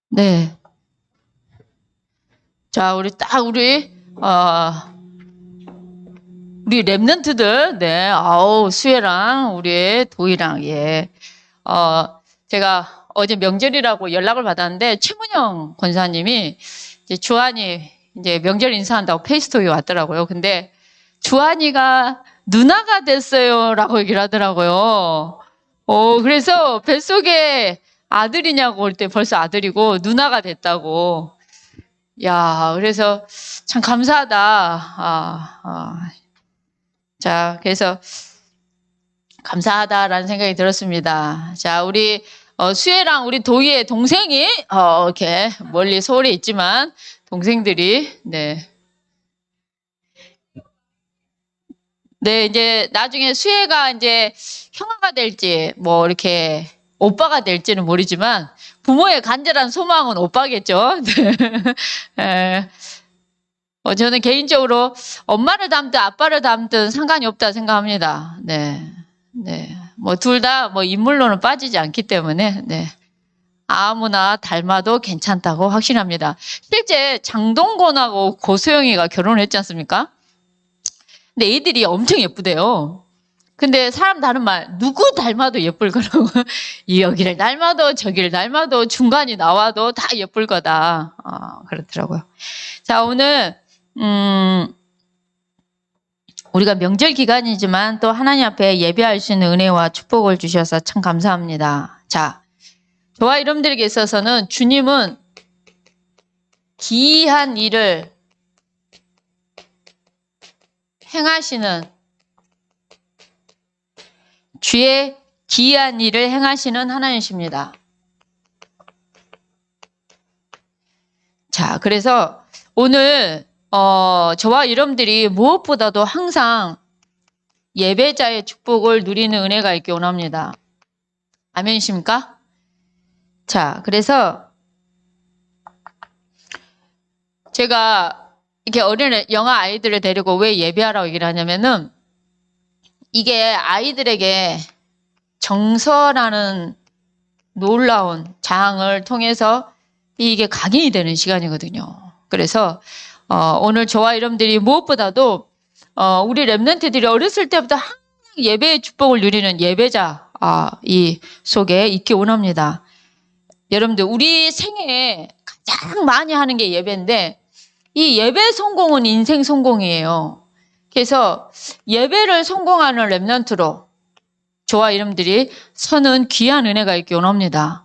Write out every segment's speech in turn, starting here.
네. 자, 우리 랩런트들, 네, 아우, 수혜랑, 우리 도희랑, 예. 제가 어제 명절이라고 연락을 받았는데, 최문영 권사님이, 이제 주한이, 이제 명절 인사한다고 페이스톡에 왔더라고요. 근데, 주한이가 누나가 됐어요. 라고 얘기를 하더라고요. 그래서 뱃속에 아들이냐고 할 때 벌써 아들이고, 누나가 됐다고. 야, 그래서 참 감사하다. 자, 그래서 감사하다라는 생각이 들었습니다. 자, 우리 수혜랑 우리 도희의 동생이 이렇게 멀리 서울에 있지만 동생들이 네, 이제 나중에 수혜가 이제 형아가 될지 뭐 이렇게 오빠가 될지는 모르지만 부모의 간절한 소망은 오빠겠죠. 네. 저는 개인적으로 엄마를 닮든 아빠를 닮든 상관이 없다 생각합니다. 네. 네. 뭐 둘 다 뭐 인물로는 빠지지 않기 때문에, 네. 아무나 닮아도 괜찮다고 확신합니다. 실제 장동건하고 고소영이가 결혼을 했지 않습니까? 근데 애들이 엄청 예쁘대요. 근데 사람 다른 말, 누구 닮아도 예쁠 거라고. 여기를 닮아도 저기를 닮아도 중간이 나와도 다 예쁠 거다. 그렇더라고요. 자, 오늘, 우리가 명절 기간이지만 또 하나님 앞에 예배할 수 있는 은혜와 축복을 주셔서 참 감사합니다. 자, 저와 여러분들에게 있어서는 주님은 기이한 일을 행하시는, 주의 기이한 일을 행하시는 하나님이십니다. 자, 그래서 오늘 저와 여러분들이 무엇보다도 항상 예배자의 축복을 누리는 은혜가 있기 원합니다. 아멘이십니까? 자, 그래서 제가 이렇게 어린 영아 아이들을 데리고 왜 예배하라고 얘기를 하냐면은 이게 아이들에게 정서라는 놀라운 장을 통해서 이게 각인이 되는 시간이거든요. 그래서 오늘 저와 여러분들이 무엇보다도 우리 랩런트들이 어렸을 때부터 항상 예배의 축복을 누리는 예배자 이 속에 있기 원합니다. 여러분들 우리 생애에 가장 많이 하는 게 예배인데 이 예배 성공은 인생 성공이에요. 그래서 예배를 성공하는 랩런트로 저와 여러분들이 서는 귀한 은혜가 있기 원합니다.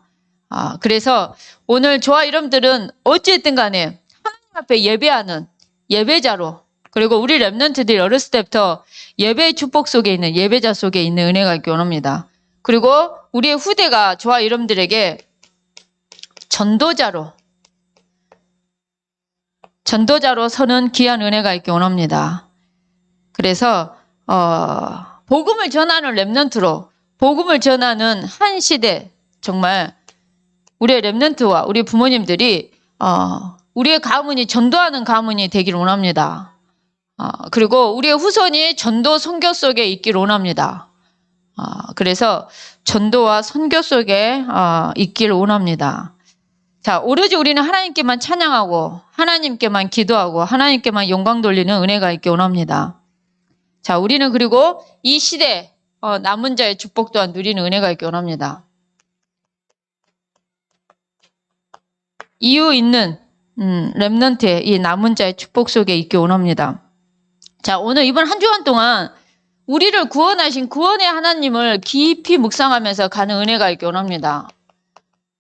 그래서 오늘 저와 여러분들은 어찌됐든 간에 하나님 앞에 예배하는 예배자로 그리고 우리 랩런트들이 어렸을 때부터 예배의 축복 속에 있는 예배자 속에 있는 은혜가 있기 원합니다. 그리고 우리의 후대가 저와 여러분들에게 전도자로 서는 귀한 은혜가 있기 원합니다. 그래서 복음을 전하는 랩런트로 복음을 전하는 한 시대 정말 우리의 랩런트와 우리 부모님들이 우리의 가문이 전도하는 가문이 되기를 원합니다. 그리고 우리의 후손이 전도 선교 속에 있기를 원합니다. 그래서 전도와 선교 속에 있기를 원합니다. 자, 오로지 우리는 하나님께만 찬양하고 하나님께만 기도하고 하나님께만 영광 돌리는 은혜가 있기 원합니다. 자, 우리는 그리고 이 시대 남은 자의 축복 또한 누리는 은혜가 있기 원합니다. 이유 있는 렘넌트의 이 남은 자의 축복 속에 있기 원합니다. 자, 오늘 이번 한 주간 동안 우리를 구원하신 구원의 하나님을 깊이 묵상하면서 가는 은혜가 있기 원합니다.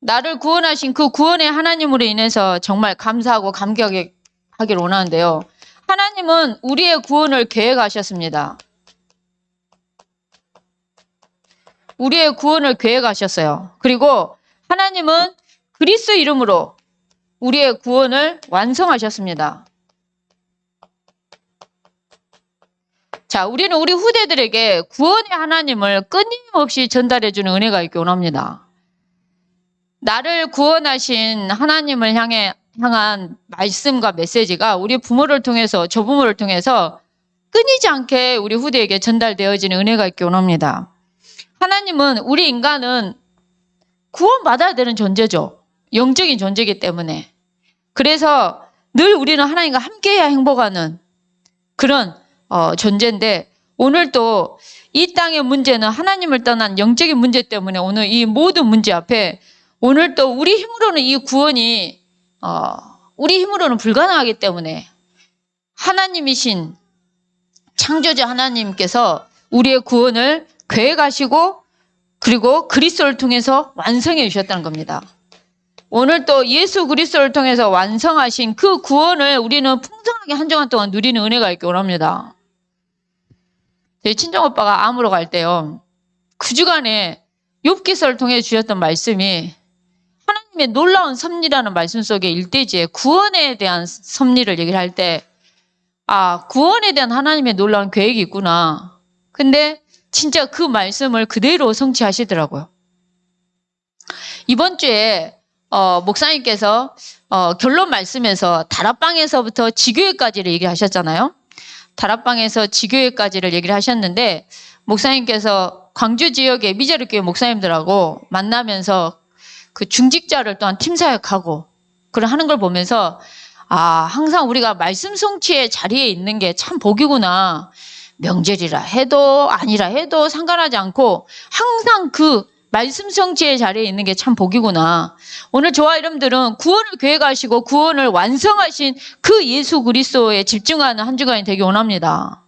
나를 구원하신 그 구원의 하나님으로 인해서 정말 감사하고 감격하기를 원하는데요. 하나님은 우리의 구원을 계획하셨습니다. 우리의 구원을 계획하셨어요. 그리고 하나님은 그리스도 이름으로 우리의 구원을 완성하셨습니다. 자, 우리는 우리 후대들에게 구원의 하나님을 끊임없이 전달해주는 은혜가 있기 원합니다. 나를 구원하신 하나님을 향한 말씀과 메시지가 우리 부모를 통해서, 조부모를 통해서 끊이지 않게 우리 후대에게 전달되어지는 은혜가 있기 원합니다. 하나님은 우리 인간은 구원받아야 되는 존재죠. 영적인 존재이기 때문에. 그래서 늘 우리는 하나님과 함께해야 행복하는 그런 존재인데, 오늘 또 이 땅의 문제는 하나님을 떠난 영적인 문제 때문에 오늘 이 모든 문제 앞에 오늘 또 우리 힘으로는 이 구원이 우리 힘으로는 불가능하기 때문에 하나님이신 창조자 하나님께서 우리의 구원을 계획하시고 그리고 그리스도를 통해서 완성해 주셨다는 겁니다. 오늘 또 예수 그리스도를 통해서 완성하신 그 구원을 우리는 풍성하게 한 주간 동안 누리는 은혜가 있기 원합니다. 저희 친정오빠가 암으로 갈 때요, 그 주간에 욥기서를 통해 주셨던 말씀이 하나님의 놀라운 섭리라는 말씀 속에 1대지에 구원에 대한 섭리를 얘기를 할 때, 구원에 대한 하나님의 놀라운 계획이 있구나. 근데 진짜 그 말씀을 그대로 성취하시더라고요. 이번 주에 목사님께서 결론 말씀에서 다락방에서부터 지교회까지를 얘기하셨잖아요. 다락방에서 지교회까지를 얘기를 하셨는데, 목사님께서 광주 지역의 미제르교회 목사님들하고 만나면서 그 중직자를 또한 팀사역하고 그걸 하는 걸 보면서 항상 우리가 말씀 성취의 자리에 있는 게 참 복이구나. 명절이라 해도 아니라 해도 상관하지 않고 항상 그 말씀 성취의 자리에 있는 게 참 복이구나. 오늘 저와 여러분들은 구원을 계획하시고 구원을 완성하신 그 예수 그리스도에 집중하는 한 주간이 되기 원합니다.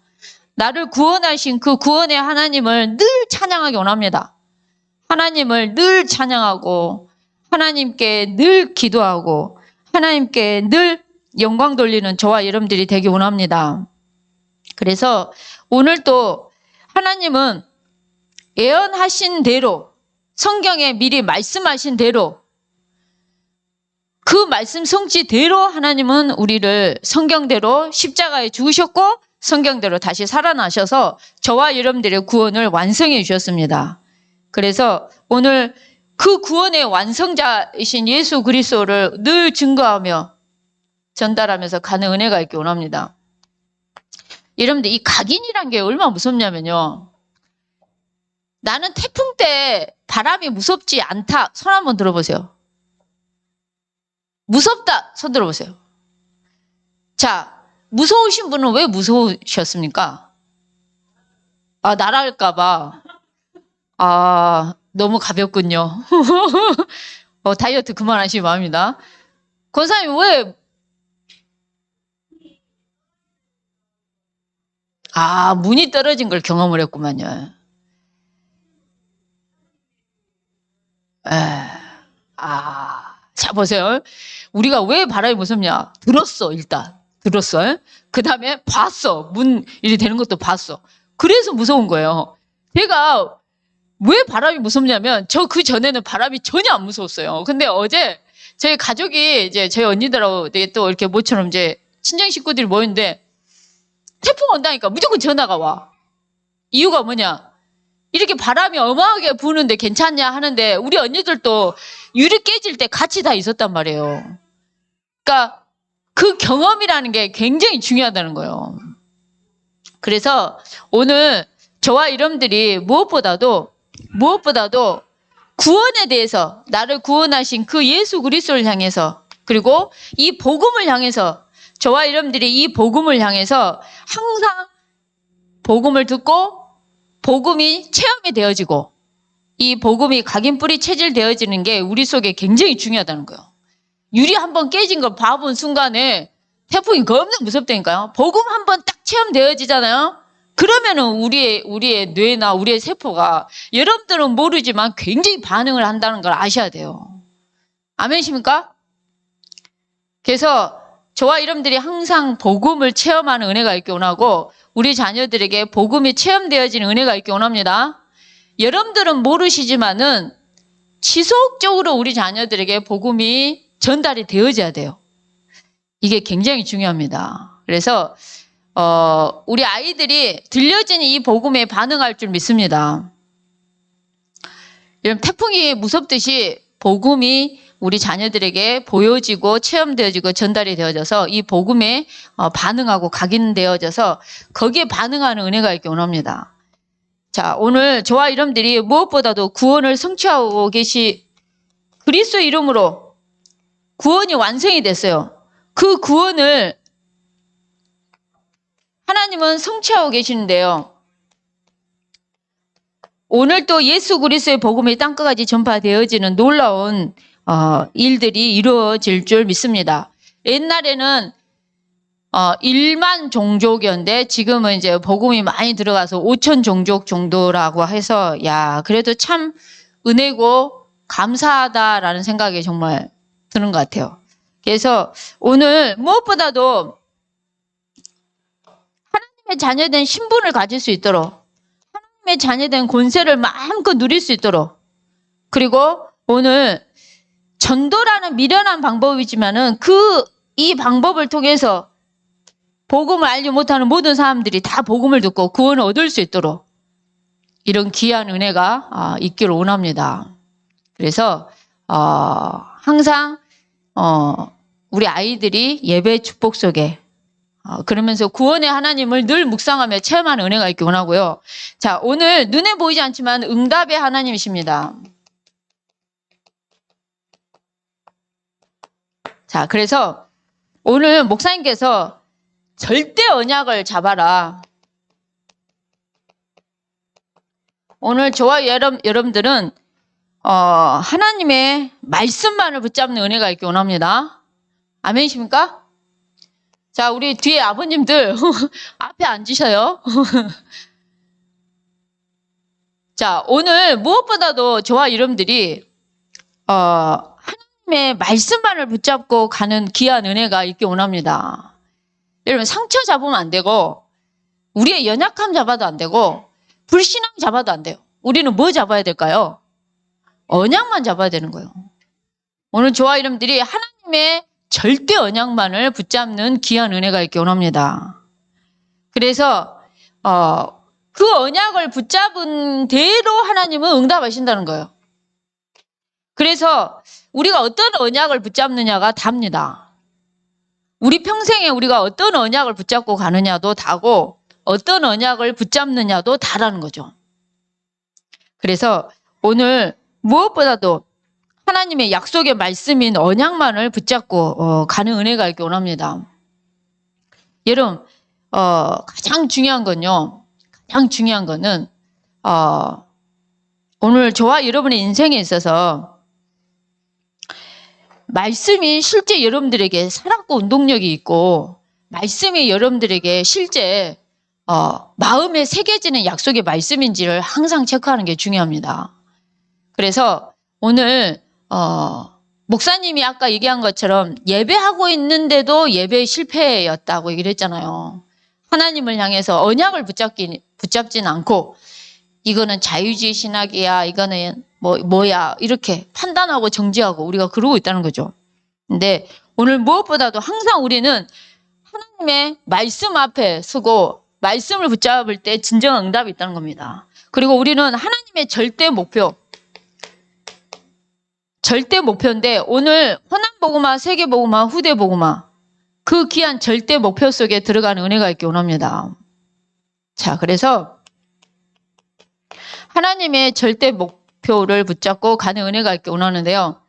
나를 구원하신 그 구원의 하나님을 늘 찬양하기 원합니다. 하나님을 늘 찬양하고 하나님께 늘 기도하고 하나님께 늘 영광 돌리는 저와 여러분들이 되기 원합니다. 그래서 오늘 또 하나님은 예언하신 대로, 성경에 미리 말씀하신 대로, 그 말씀 성취대로 하나님은 우리를 성경대로 십자가에 죽으셨고 성경대로 다시 살아나셔서 저와 여러분들의 구원을 완성해 주셨습니다. 그래서 오늘 그 구원의 완성자이신 예수 그리스도를 늘 증거하며 전달하면서 가는 은혜가 있기 원합니다. 여러분들, 이 각인이란 게 얼마나 무섭냐면요, 나는 태풍 때 바람이 무섭지 않다, 손 한번 들어보세요. 무섭다, 손 들어보세요. 자, 무서우신 분은 왜 무서우셨습니까? 날아갈까봐. 너무 가볍군요. 다이어트 그만하시기 바랍니다. 권사님 왜? 문이 떨어진 걸 경험을 했구만요. 자, 보세요. 우리가 왜 바람이 무섭냐? 들었어, 일단. 들었어. 그 다음에 봤어. 문 일이 되는 것도 봤어. 그래서 무서운 거예요. 제가 왜 바람이 무섭냐면, 그 전에는 바람이 전혀 안 무서웠어요. 근데 어제 저희 가족이 이제 저희 언니들하고 또 이렇게 모처럼 이제 친정 식구들이 모였는데, 태풍 온다니까 무조건 전화가 와. 이유가 뭐냐? 이렇게 바람이 어마하게 부는데 괜찮냐 하는데, 우리 언니들도 유리 깨질 때 같이 다 있었단 말이에요. 그러니까 그 경험이라는 게 굉장히 중요하다는 거예요. 그래서 오늘 저와 여러분들이 무엇보다도 구원에 대해서, 나를 구원하신 그 예수 그리스도를 향해서, 그리고 이 복음을 향해서, 저와 여러분들이 이 복음을 향해서 항상 복음을 듣고 복음이 체험이 되어지고 이 복음이 각인 뿌리 체질되어지는 게 우리 속에 굉장히 중요하다는 거예요. 유리 한번 깨진 걸 봐본 순간에 태풍이 겁나 무섭다니까요. 복음 한번 딱 체험되어지잖아요. 그러면은 우리의 뇌나 우리의 세포가, 여러분들은 모르지만 굉장히 반응을 한다는 걸 아셔야 돼요. 아멘이십니까? 그래서 저와 여러분들이 항상 복음을 체험하는 은혜가 있기 원하고, 우리 자녀들에게 복음이 체험되어지는 은혜가 있기 원합니다. 여러분들은 모르시지만은 지속적으로 우리 자녀들에게 복음이 전달이 되어져야 돼요. 이게 굉장히 중요합니다. 그래서 우리 아이들이 들려지는 이 복음에 반응할 줄 믿습니다. 여러분, 태풍이 무섭듯이 복음이 우리 자녀들에게 보여지고 체험되어지고 전달이 되어져서 이 복음에 반응하고 각인되어져서 거기에 반응하는 은혜가 있기 원합니다. 자, 오늘 저와 여러분들이 무엇보다도 구원을 성취하고 그리스도 이름으로 구원이 완성이 됐어요. 그 구원을 하나님은 성취하고 계시는데요. 오늘 또 예수 그리스도의 복음이 땅끝까지 전파되어지는 놀라운 일들이 이루어질 줄 믿습니다. 옛날에는 1만 종족이었는데 지금은 이제 복음이 많이 들어가서 5천 종족 정도라고 해서 그래도 참 은혜고 감사하다라는 생각이 정말 드는 것 같아요. 그래서 오늘 무엇보다도 하나님의 자녀된 신분을 가질 수 있도록, 하나님의 자녀된 권세를 마음껏 누릴 수 있도록, 그리고 오늘 전도라는 미련한 방법이지만은 이 방법을 통해서 복음을 알지 못하는 모든 사람들이 다 복음을 듣고 구원을 얻을 수 있도록 이런 귀한 은혜가 있기를 원합니다. 그래서 항상 우리 아이들이 예배 축복 속에 그러면서 구원의 하나님을 늘 묵상하며 체험하는 은혜가 있기 원하고요. 자, 오늘 눈에 보이지 않지만 응답의 하나님이십니다. 자, 그래서 오늘 목사님께서 절대 언약을 잡아라. 오늘 저와 여러분들은 하나님의 말씀만을 붙잡는 은혜가 있기 원합니다. 아멘이십니까? 자, 우리 뒤에 아버님들 앞에 앉으셔요. 자, 오늘 무엇보다도 저와 여러분들이 하나님의 말씀만을 붙잡고 가는 귀한 은혜가 있기 원합니다. 여러분, 상처 잡으면 안 되고 우리의 연약함 잡아도 안 되고 불신앙 잡아도 안 돼요. 우리는 뭐 잡아야 될까요? 언약만 잡아야 되는 거예요. 오늘 저와 여러분들이 하나님의 절대 언약만을 붙잡는 귀한 은혜가 있기 원합니다. 그래서 그 언약을 붙잡은 대로 하나님은 응답하신다는 거예요. 그래서 우리가 어떤 언약을 붙잡느냐가 답니다. 우리 평생에 우리가 어떤 언약을 붙잡고 가느냐도 다고 어떤 언약을 붙잡느냐도 다라는 거죠. 그래서 오늘 무엇보다도 하나님의 약속의 말씀인 언약만을 붙잡고 가는 은혜가 있기 원합니다. 여러분, 가장 중요한 건요. 가장 중요한 거는 오늘 저와 여러분의 인생에 있어서 말씀이 실제 여러분들에게 살았고 운동력이 있고 말씀이 여러분들에게 실제 마음에 새겨지는 약속의 말씀인지를 항상 체크하는 게 중요합니다. 그래서 오늘 목사님이 아까 얘기한 것처럼 예배하고 있는데도 예배의 실패였다고 얘기를 했잖아요. 하나님을 향해서 언약을 붙잡지는 않고 이거는 자유주의 신학이야, 이거는 뭐야 이렇게 판단하고 정지하고 우리가 그러고 있다는 거죠. 근데 오늘 무엇보다도 항상 우리는 하나님의 말씀 앞에 서고 말씀을 붙잡을 때 진정한 응답이 있다는 겁니다. 그리고 우리는 하나님의 절대 목표인데 오늘 호남복음화, 세계복음화, 후대복음화 그 귀한 절대 목표 속에 들어가는 은혜가 있기 원합니다. 자, 그래서 하나님의 절대 목표를 붙잡고 가는 은혜가 있기 원하는데요.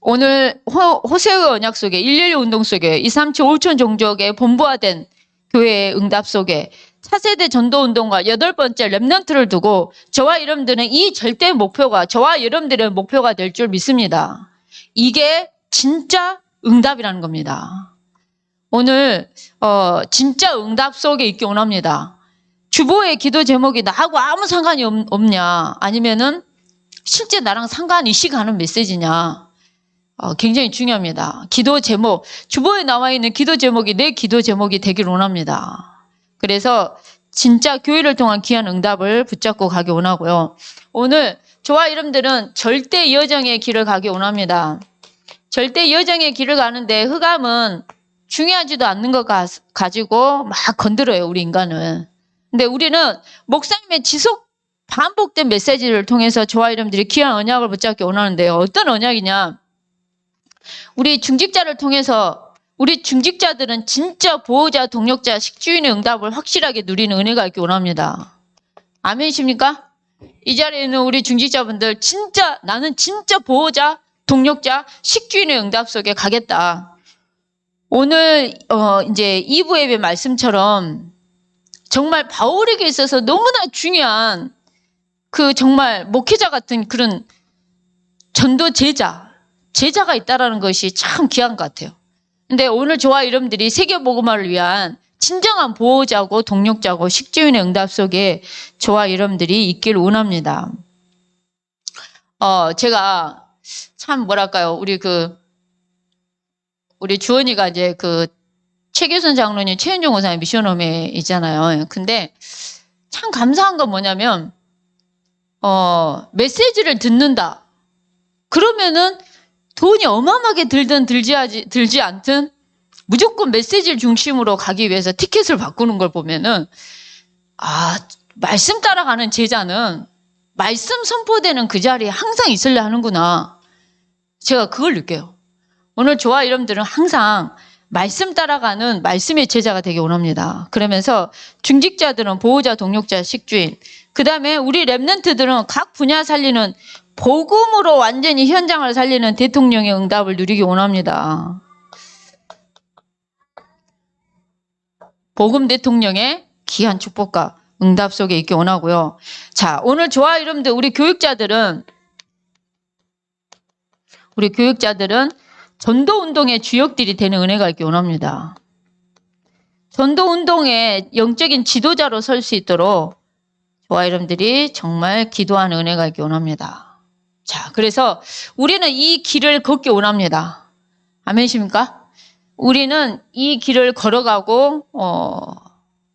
오늘 호세의 언약 속에 111 운동 속에 237 5천 종족의 본부화된 교회의 응답 속에 차세대 전도 운동과 8번째 렘넌트를 두고 저와 여러분들은 이 절대 목표가 저와 여러분들의 목표가 될 줄 믿습니다. 이게 진짜 응답이라는 겁니다. 오늘 진짜 응답 속에 있기 원합니다. 주보의 기도 제목이 나하고 아무 상관이 없냐 아니면은 실제 나랑 상관이시 가는 메시지냐 굉장히 중요합니다. 기도 제목, 주보에 나와 있는 기도 제목이 내 기도 제목이 되길 원합니다. 그래서 진짜 교회를 통한 귀한 응답을 붙잡고 가기 원하고요. 오늘 저와 여러분들은 절대 여정의 길을 가기 원합니다. 절대 여정의 길을 가는데 흑암은 중요하지도 않는 것 가지고 막 건드려요, 우리 인간은. 근데 우리는 목사님의 지속 반복된 메시지를 통해서 저와 여러분들이 귀한 언약을 붙잡기 원하는데요. 어떤 언약이냐? 우리 중직자를 통해서 우리 중직자들은 진짜 보호자, 동력자, 식주인의 응답을 확실하게 누리는 은혜가 있기 원합니다. 아멘이십니까? 이 자리에 있는 우리 중직자분들 진짜 나는 진짜 보호자, 동력자 식주인의 응답 속에 가겠다. 오늘 이제 2부 예배 말씀처럼 정말 바울에게 있어서 너무나 중요한 그 정말 목회자 같은 그런 전도 제자가 있다라는 것이 참 귀한 것 같아요. 근데 오늘 저와 여러분들이 세계복음화를 위한 진정한 보호자고 동력자고 식주인의 응답 속에 저와 여러분들이 있기를 원합니다. 제가 참 뭐랄까요, 우리 주원이가 이제 최규선 장로님, 최은종 원사님 미션홈에 있잖아요. 근데 참 감사한 건 뭐냐면, 메시지를 듣는다. 그러면은 돈이 어마어마하게 들지 않든 무조건 메시지를 중심으로 가기 위해서 티켓을 바꾸는 걸 보면은, 말씀 따라가는 제자는 말씀 선포되는 그 자리에 항상 있으려 하는구나. 제가 그걸 느껴요. 오늘 저와 여러분들은 항상 말씀 따라가는 말씀의 제자가 되기 원합니다. 그러면서 중직자들은 보호자, 동력자, 식주인, 그 다음에 우리 랩런트들은 각 분야 살리는 복음으로 완전히 현장을 살리는 대통령의 응답을 누리기 원합니다. 복음 대통령의 귀한 축복과 응답 속에 있기 원하고요. 자, 오늘 저와 여러분들 우리 교육자들은 전도운동의 주역들이 되는 은혜가 있기 원합니다. 전도운동의 영적인 지도자로 설 수 있도록 저와 여러분들이 정말 기도하는 은혜가 있기 원합니다. 자, 그래서 우리는 이 길을 걷기 원합니다. 아멘이십니까? 우리는 이 길을 걸어가고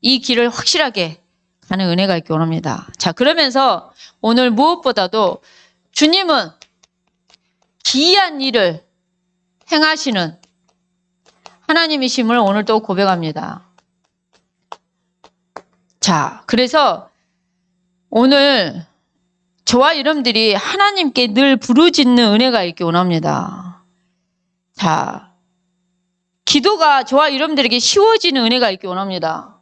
이 길을 확실하게 가는 은혜가 있기 원합니다. 자, 그러면서 오늘 무엇보다도 주님은 기이한 일을 행하시는 하나님이심을 오늘 또 고백합니다. 자, 그래서 오늘 저와 여러분들이 하나님께 늘 부르짖는 은혜가 있기 원합니다. 자, 기도가 저와 여러분들에게 쉬워지는 은혜가 있기 원합니다.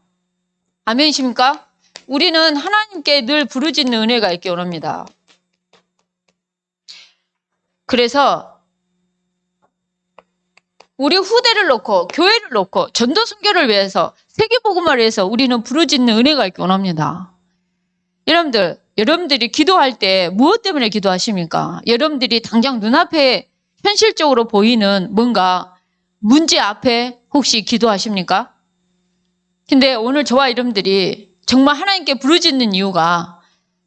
아멘이십니까? 우리는 하나님께 늘 부르짖는 은혜가 있기 원합니다. 그래서 우리 후대를 놓고 교회를 놓고 전도 선교를 위해서 세계복음화를 위해서 우리는 부르짖는 은혜가 있기 원합니다. 여러분들이 기도할 때 무엇 때문에 기도하십니까? 여러분들이 당장 눈앞에 현실적으로 보이는 뭔가 문제 앞에 혹시 기도하십니까? 근데 오늘 저와 여러분들이 정말 하나님께 부르짖는 이유가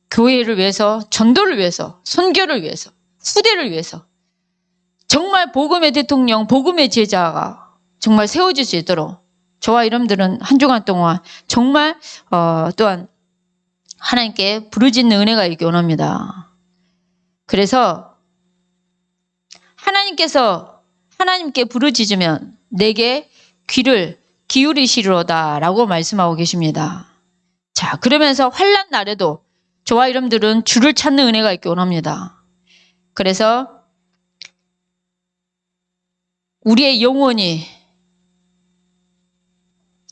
교회를 위해서, 전도를 위해서, 선교를 위해서, 후대를 위해서 정말 복음의 대통령, 복음의 제자가 정말 세워질 수 있도록 저와 여러분들은 한 주간 동안 정말 또한 하나님께 부르짖는 은혜가 있기 원합니다. 그래서 하나님께 부르짖으면 내게 귀를 기울이시리로다 라고 말씀하고 계십니다. 자, 그러면서 환난 날에도 저와 여러분들은 주를 찾는 은혜가 있기 원합니다. 그래서 우리의 영혼이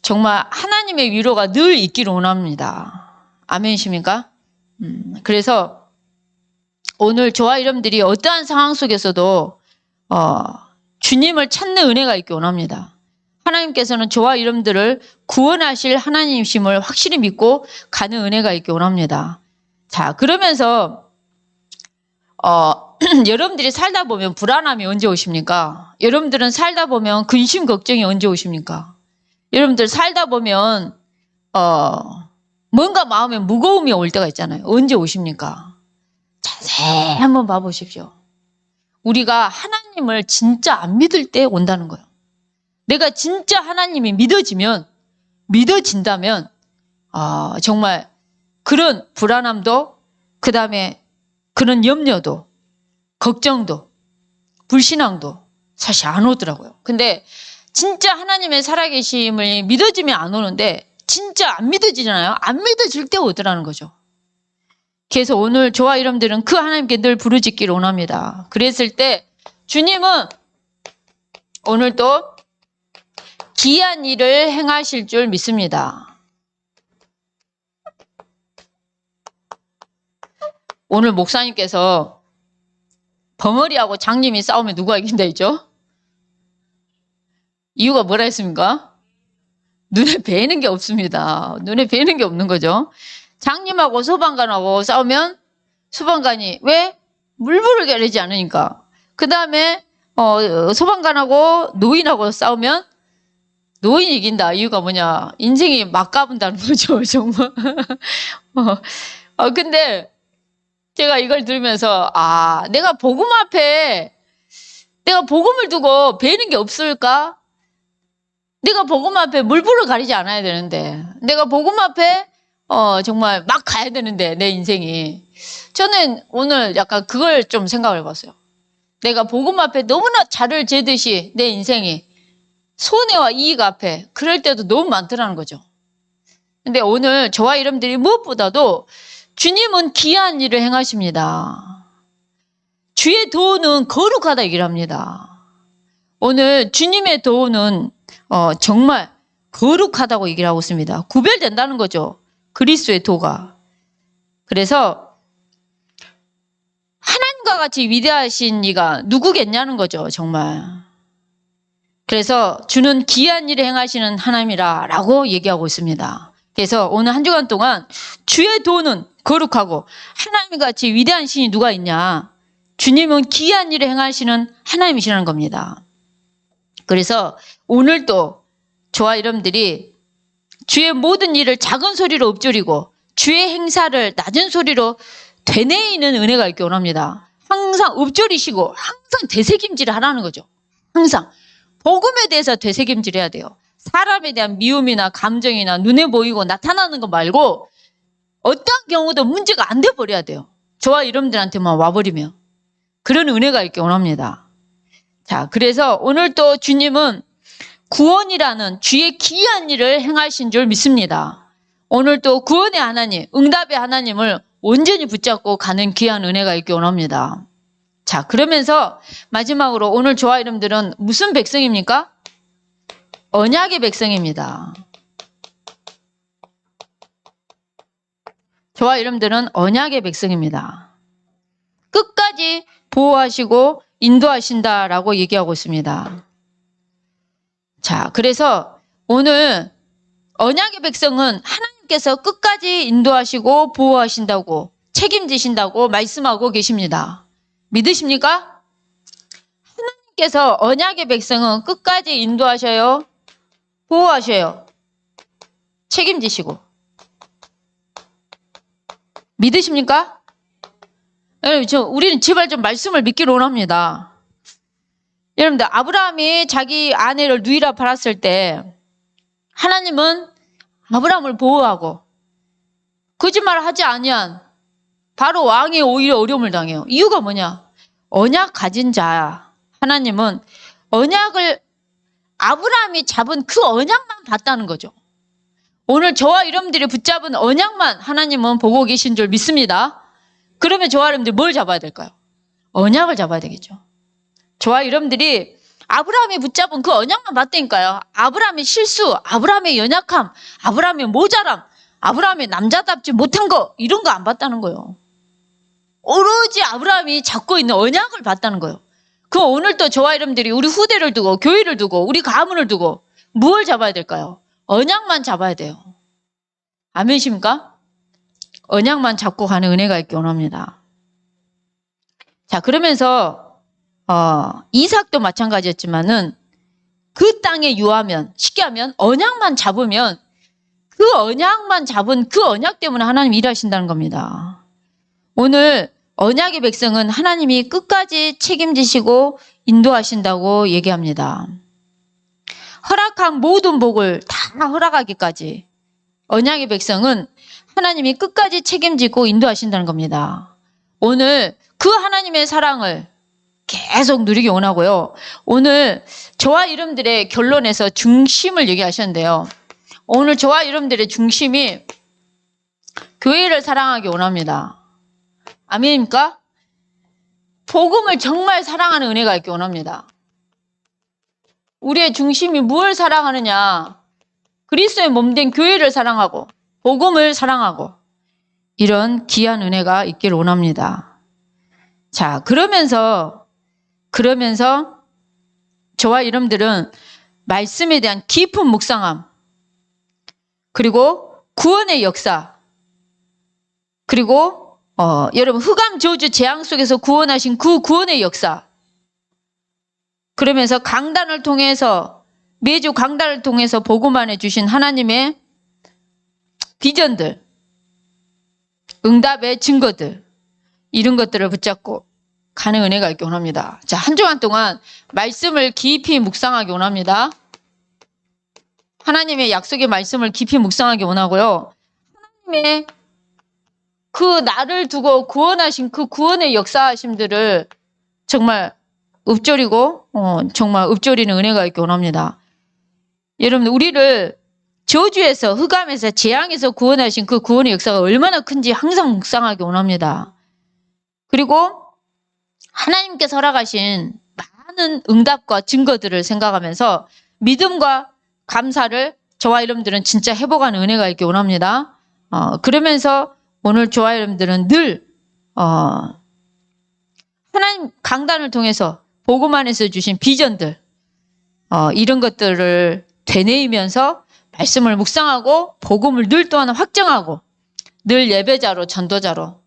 정말 하나님의 위로가 늘 있기를 원합니다. 아멘이십니까? 그래서 오늘 저와 여러분들이 어떠한 상황 속에서도 주님을 찾는 은혜가 있기 원합니다. 하나님께서는 저와 여러분들을 구원하실 하나님이심을 확실히 믿고 가는 은혜가 있기 원합니다. 자, 그러면서 여러분들이 살다 보면 불안함이 언제 오십니까? 여러분들은 살다 보면 근심 걱정이 언제 오십니까? 여러분들 살다 보면 뭔가 마음에 무거움이 올 때가 있잖아요. 언제 오십니까? 자세히 한번 봐보십시오. 우리가 하나님을 진짜 안 믿을 때 온다는 거예요. 내가 진짜 하나님이 믿어진다면 정말 그런 불안함도, 그 다음에 그런 염려도, 걱정도, 불신앙도 사실 안 오더라고요. 근데 진짜 하나님의 살아계심을 믿어지면 안 오는데 진짜 안 믿어지잖아요. 안 믿어질 때 오더라는 거죠. 그래서 오늘 저와 여러분들은 그 하나님께 늘 부르짖기를 원합니다. 그랬을 때 주님은 오늘 또 기이한 일을 행하실 줄 믿습니다. 오늘 목사님께서 벙어리하고 장님이 싸우면 누가 이긴다 했죠? 이유가 뭐라 했습니까? 눈에 뵈는 게 없습니다. 눈에 뵈는 게 없는 거죠. 장님하고 소방관하고 싸우면 소방관이 왜? 물불을 가리지 않으니까. 그 다음에 소방관하고 노인하고 싸우면 노인이 이긴다. 이유가 뭐냐? 인생이 막 가본다는 거죠. 정말. 근데 제가 이걸 들으면서 내가 복음 앞에 내가 복음을 두고 배는 게 없을까? 내가 복음 앞에 물불을 가리지 않아야 되는데 내가 복음 앞에 정말 막 가야 되는데 내 인생이 저는 오늘 약간 그걸 좀 생각을 해봤어요. 내가 복음 앞에 너무나 자를 재듯이 내 인생이 손해와 이익 앞에 그럴 때도 너무 많더라는 거죠. 근데 오늘 저와 여러분들이 무엇보다도 주님은 귀한 일을 행하십니다. 주의 도는 거룩하다 얘기를 합니다. 오늘 주님의 도는 정말 거룩하다고 얘기를 하고 있습니다. 구별된다는 거죠. 그리스도의 도가. 그래서 하나님과 같이 위대하신 이가 누구겠냐는 거죠. 정말. 그래서 주는 귀한 일을 행하시는 하나님이라 라고 얘기하고 있습니다. 그래서 오늘 한 주간 동안 주의 도는 거룩하고 하나님과 같이 위대한 신이 누가 있냐. 주님은 귀한 일을 행하시는 하나님이시라는 겁니다. 그래서 오늘도 저와 여러분들이 주의 모든 일을 작은 소리로 읊조리고 주의 행사를 낮은 소리로 되뇌이는 은혜가 있기 원합니다. 항상 읊조리시고 항상 되새김질을 하라는 거죠. 항상 복음에 대해서 되새김질해야 돼요. 사람에 대한 미움이나 감정이나 눈에 보이고 나타나는 거 말고 어떤 경우도 문제가 안 돼버려야 돼요. 저와 여러분들한테만 와버리면. 그런 은혜가 있기 원합니다. 자, 그래서 오늘 또 주님은 구원이라는 주의 귀한 일을 행하신 줄 믿습니다. 오늘 또 구원의 하나님, 응답의 하나님을 온전히 붙잡고 가는 귀한 은혜가 있기 원합니다. 자, 그러면서 마지막으로 오늘 저와 여러분들은 무슨 백성입니까? 언약의 백성입니다. 저와 여러분들은 언약의 백성입니다. 끝까지 보호하시고 인도하신다라고 얘기하고 있습니다. 자, 그래서 오늘 언약의 백성은 하나님께서 끝까지 인도하시고 보호하신다고 책임지신다고 말씀하고 계십니다. 믿으십니까? 하나님께서 언약의 백성은 끝까지 인도하셔요. 보호하셔요. 책임지시고. 믿으십니까? 여러분, 우리는 제발 좀 말씀을 믿기로 원합니다. 여러분들, 아브라함이 자기 아내를 누이라 팔았을 때 하나님은 아브라함을 보호하고 거짓말을 하지 아니한 바로 왕이 오히려 어려움을 당해요. 이유가 뭐냐? 언약 가진 자 하나님은 언약을 아브라함이 잡은 그 언약만 봤다는 거죠. 오늘 저와 여러분들이 붙잡은 언약만 하나님은 보고 계신 줄 믿습니다. 그러면 저와 여러분들이 뭘 잡아야 될까요? 언약을 잡아야 되겠죠. 저와 여러분들이 아브라함이 붙잡은 그 언약만 봤다니까요. 아브라함의 실수, 아브라함의 연약함, 아브라함의 모자람, 아브라함의 남자답지 못한 거 이런 거 안 봤다는 거예요. 오로지 아브라함이 잡고 있는 언약을 봤다는 거예요. 그 오늘 또 저와 여러분들이 우리 후대를 두고 교회를 두고 우리 가문을 두고 무엇을 잡아야 될까요? 언약만 잡아야 돼요. 아멘이십니까? 언약만 잡고 가는 은혜가 있기 원합니다. 자, 그러면서 이삭도 마찬가지였지만은 그 땅에 유하면 쉽게 하면 언약만 잡으면 그 언약만 잡은 그 언약 때문에 하나님 일하신다는 겁니다. 오늘 언약의 백성은 하나님이 끝까지 책임지시고 인도하신다고 얘기합니다. 허락한 모든 복을 다 허락하기까지 언약의 백성은 하나님이 끝까지 책임지고 인도하신다는 겁니다. 오늘 그 하나님의 사랑을 계속 누리기 원하고요. 오늘 저와 여러분들의 결론에서 중심을 얘기하셨는데요. 오늘 저와 여러분들의 중심이 교회를 사랑하기 원합니다. 아멘입니까? 복음을 정말 사랑하는 은혜가 있기 원합니다. 우리의 중심이 무엇을 사랑하느냐? 그리스도의 몸된 교회를 사랑하고 복음을 사랑하고 이런 귀한 은혜가 있기를 원합니다. 자, 그러면서 저와 여러분들은 말씀에 대한 깊은 묵상함, 그리고 구원의 역사, 그리고 여러분 흑암 저주 재앙 속에서 구원하신 그 구원의 역사, 그러면서 강단을 통해서 매주 강단을 통해서 복음만해 주신 하나님의 비전들, 응답의 증거들, 이런 것들을 붙잡고 가는 은혜가 있기 원합니다. 자, 한 주간 동안 말씀을 깊이 묵상하기 원합니다. 하나님의 약속의 말씀을 깊이 묵상하기 원하고요. 하나님의 그 나를 두고 구원하신 그 구원의 역사하심들을 정말 읊조리고 정말 읊조리는 은혜가 있기 원합니다. 여러분, 우리를 저주에서, 흑암에서, 재앙에서 구원하신 그 구원의 역사가 얼마나 큰지 항상 묵상하기 원합니다. 그리고 하나님께서 허락하신 많은 응답과 증거들을 생각하면서 믿음과 감사를 저와 여러분들은 진짜 회복하는 은혜가 있기 원합니다. 그러면서 오늘 저와 여러분들은 늘 하나님 강단을 통해서 복음 안에서 주신 비전들, 이런 것들을 되뇌이면서 말씀을 묵상하고 복음을 늘 또한 확정하고 늘 예배자로, 전도자로,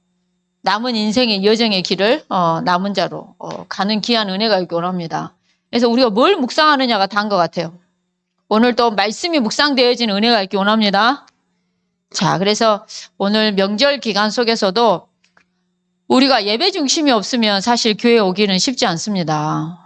남은 인생의 여정의 길을 남은 자로 가는 귀한 은혜가 있기 원합니다. 그래서 우리가 뭘 묵상하느냐가 다인 것 같아요. 오늘 또 말씀이 묵상되어지는 은혜가 있기 원합니다. 자, 그래서 오늘 명절 기간 속에서도 우리가 예배 중심이 없으면 사실 교회에 오기는 쉽지 않습니다.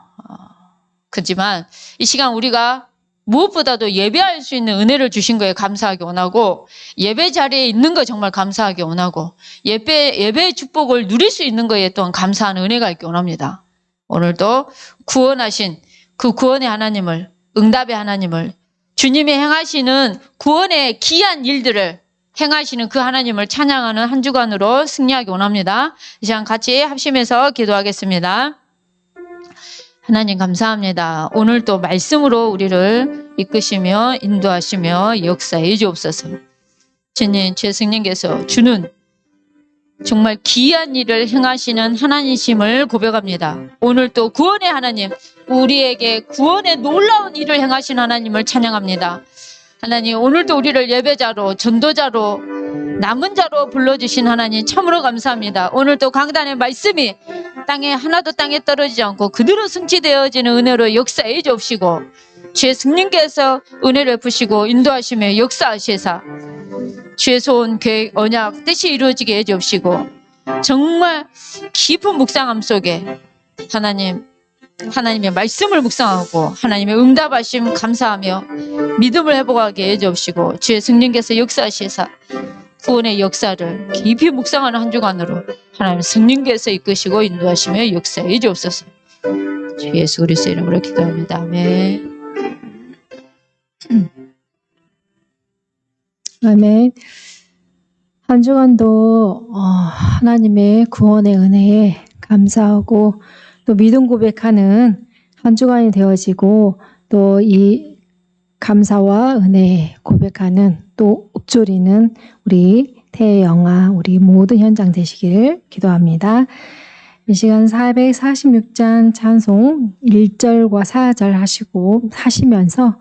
그렇지만 이 시간 우리가 무엇보다도 예배할 수 있는 은혜를 주신 거에 감사하기 원하고, 예배 자리에 있는 거 정말 감사하기 원하고, 예배의 축복을 누릴 수 있는 거에 또한 감사하는 은혜가 있기 원합니다. 오늘도 구원하신 그 구원의 하나님을, 응답의 하나님을, 주님이 행하시는 구원의 귀한 일들을 행하시는 그 하나님을 찬양하는 한 주간으로 승리하기 원합니다. 이 시간 같이 합심해서 기도하겠습니다. 하나님 감사합니다. 오늘 또 말씀으로 우리를 이끄시며 인도하시며 역사해 주옵소서. 주님, 죄성님께서 주는 정말 귀한 일을 행하시는 하나님이심을 고백합니다. 오늘 또 구원의 하나님, 우리에게 구원의 놀라운 일을 행하신 하나님을 찬양합니다. 하나님, 오늘도 우리를 예배자로, 전도자로, 남은 자로 불러주신 하나님 참으로 감사합니다. 오늘도 강단의 말씀이 하나도 땅에 떨어지지 않고 그대로 성취되어지는 은혜로 역사해 주옵시고, 주의 성령께서 은혜를 부시고 인도하시며 역사하시사 주의 소원, 계획, 언약, 뜻이 이루어지게 해 주옵시고, 정말 깊은 묵상함 속에 하나님의 말씀을 묵상하고 하나님의 응답하심 감사하며 믿음을 회복하게 해 주옵시고, 주의 성령께서 역사하시사 구원의 역사를 깊이 묵상하는 한 주간으로 하나님 성령께서 이끄시고 인도하시며 역사해 주옵소서. 주 예수 그리스도의 이름으로 기도합니다. 아멘. 아멘. 한 주간도 하나님의 구원의 은혜에 감사하고 또 믿음 고백하는 한 주간이 되어지고, 또 이 감사와 은혜 고백하는, 또 읊조리는 우리 태영아, 우리 모든 현장 되시기를 기도합니다. 이 시간 446장 찬송 1절과 4절 하시면서